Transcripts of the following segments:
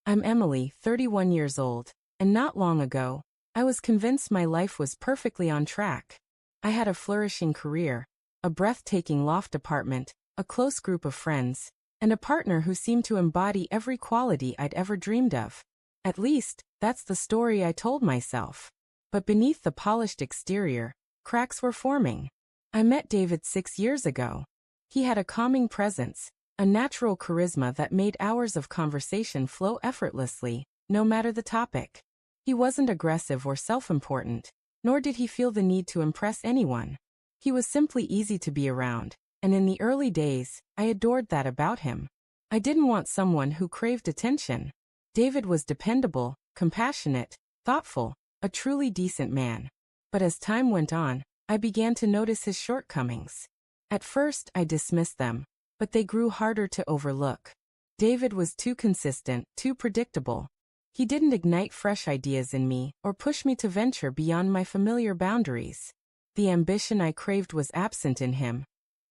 I'm Emily, 31 years old, and not long ago, I was convinced my life was perfectly on track. I had a flourishing career, a breathtaking loft apartment, a close group of friends, and a partner who seemed to embody every quality I'd ever dreamed of. At least, that's the story I told myself. But beneath the polished exterior, cracks were forming. I met David 6 years ago. He had a calming presence, a natural charisma that made hours of conversation flow effortlessly, no matter the topic. He wasn't aggressive or self-important, nor did he feel the need to impress anyone. He was simply easy to be around, and in the early days, I adored that about him. I didn't want someone who craved attention. David was dependable, compassionate, thoughtful, a truly decent man. But as time went on, I began to notice his shortcomings. At first, I dismissed them, but they grew harder to overlook. David was too consistent, too predictable. He didn't ignite fresh ideas in me or push me to venture beyond my familiar boundaries. The ambition I craved was absent in him,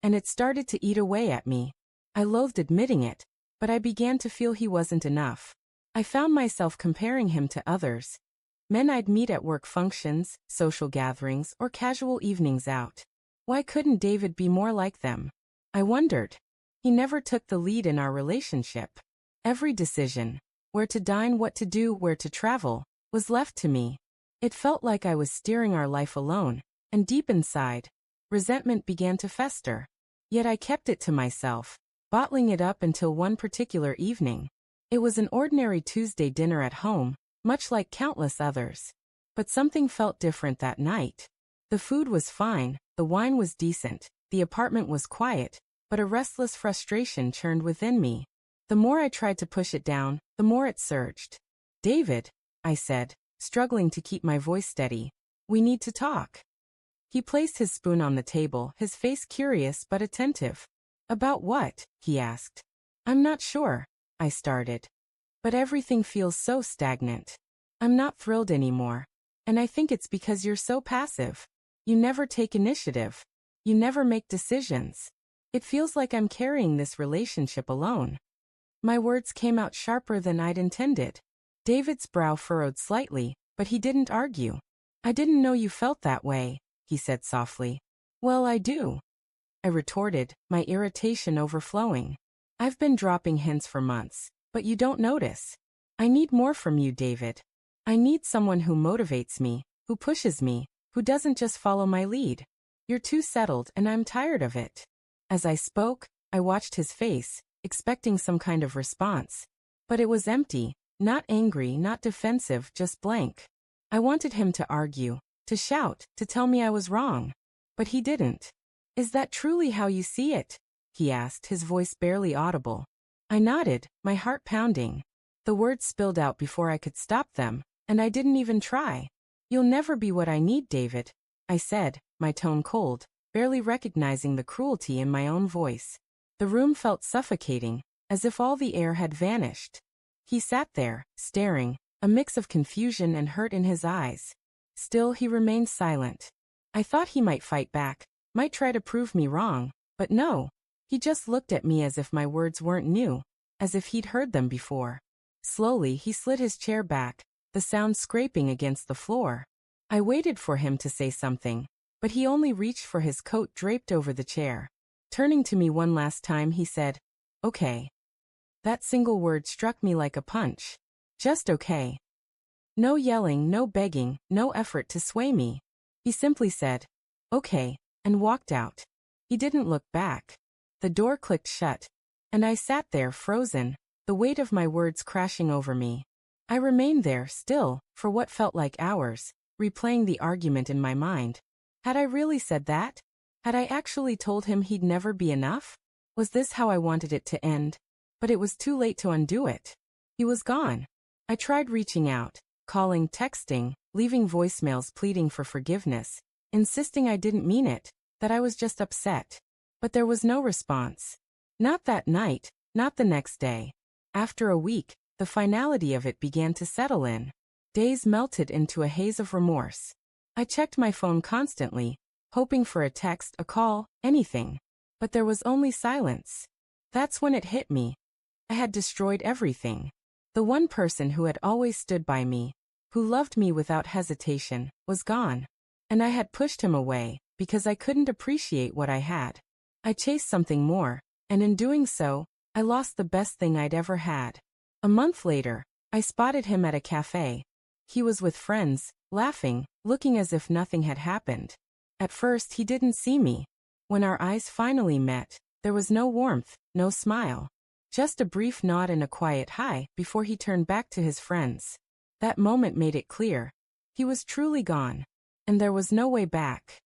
and it started to eat away at me. I loathed admitting it, but I began to feel he wasn't enough. I found myself comparing him to others, men I'd meet at work functions, social gatherings, or casual evenings out. Why couldn't David be more like them? I wondered. He never took the lead in our relationship. Every decision, where to dine, what to do, where to travel, was left to me. It felt like I was steering our life alone, and deep inside, resentment began to fester. Yet I kept it to myself, bottling it up until one particular evening. It was an ordinary Tuesday dinner at home, much like countless others. But something felt different that night. The food was fine, the wine was decent, the apartment was quiet, but a restless frustration churned within me. The more I tried to push it down, the more it surged. "David," I said, struggling to keep my voice steady, "we need to talk." He placed his spoon on the table, his face curious but attentive. "About what?" he asked. "I'm not sure," I started. "But everything feels so stagnant. I'm not thrilled anymore. And I think it's because you're so passive. You never take initiative. You never make decisions. It feels like I'm carrying this relationship alone." My words came out sharper than I'd intended. David's brow furrowed slightly, but he didn't argue. "I didn't know you felt that way," he said softly. "Well, I do," I retorted, my irritation overflowing. "I've been dropping hints for months, but you don't notice. I need more from you, David. I need someone who motivates me, who pushes me, who doesn't just follow my lead. You're too settled and I'm tired of it." As I spoke, I watched his face, expecting some kind of response. But it was empty, not angry, not defensive, just blank. I wanted him to argue, to shout, to tell me I was wrong. But he didn't. "Is that truly how you see it?" he asked, his voice barely audible. I nodded, my heart pounding. The words spilled out before I could stop them, and I didn't even try. "You'll never be what I need, David," I said, my tone cold, barely recognizing the cruelty in my own voice. The room felt suffocating, as if all the air had vanished. He sat there, staring, a mix of confusion and hurt in his eyes. Still, he remained silent. I thought he might fight back, might try to prove me wrong, but no. He just looked at me as if my words weren't new, as if he'd heard them before. Slowly, he slid his chair back, the sound scraping against the floor. I waited for him to say something, but he only reached for his coat draped over the chair. Turning to me one last time, he said, "Okay." That single word struck me like a punch. Just okay. No yelling, no begging, no effort to sway me. He simply said, "Okay," and walked out. He didn't look back. The door clicked shut, and I sat there frozen, the weight of my words crashing over me. I remained there, still, for what felt like hours, replaying the argument in my mind. Had I really said that? Had I actually told him he'd never be enough? Was this how I wanted it to end? But it was too late to undo it. He was gone. I tried reaching out, calling, texting, leaving voicemails pleading for forgiveness, insisting I didn't mean it, that I was just upset. But there was no response. Not that night, not the next day. After a week, the finality of it began to settle in. Days melted into a haze of remorse. I checked my phone constantly, hoping for a text, a call, anything. But there was only silence. That's when it hit me. I had destroyed everything. The one person who had always stood by me, who loved me without hesitation, was gone. And I had pushed him away, because I couldn't appreciate what I had. I chased something more, and in doing so, I lost the best thing I'd ever had. A month later, I spotted him at a cafe. He was with friends, laughing, looking as if nothing had happened. At first he didn't see me. When our eyes finally met, there was no warmth, no smile. Just a brief nod and a quiet hi before he turned back to his friends. That moment made it clear. He was truly gone. And there was no way back.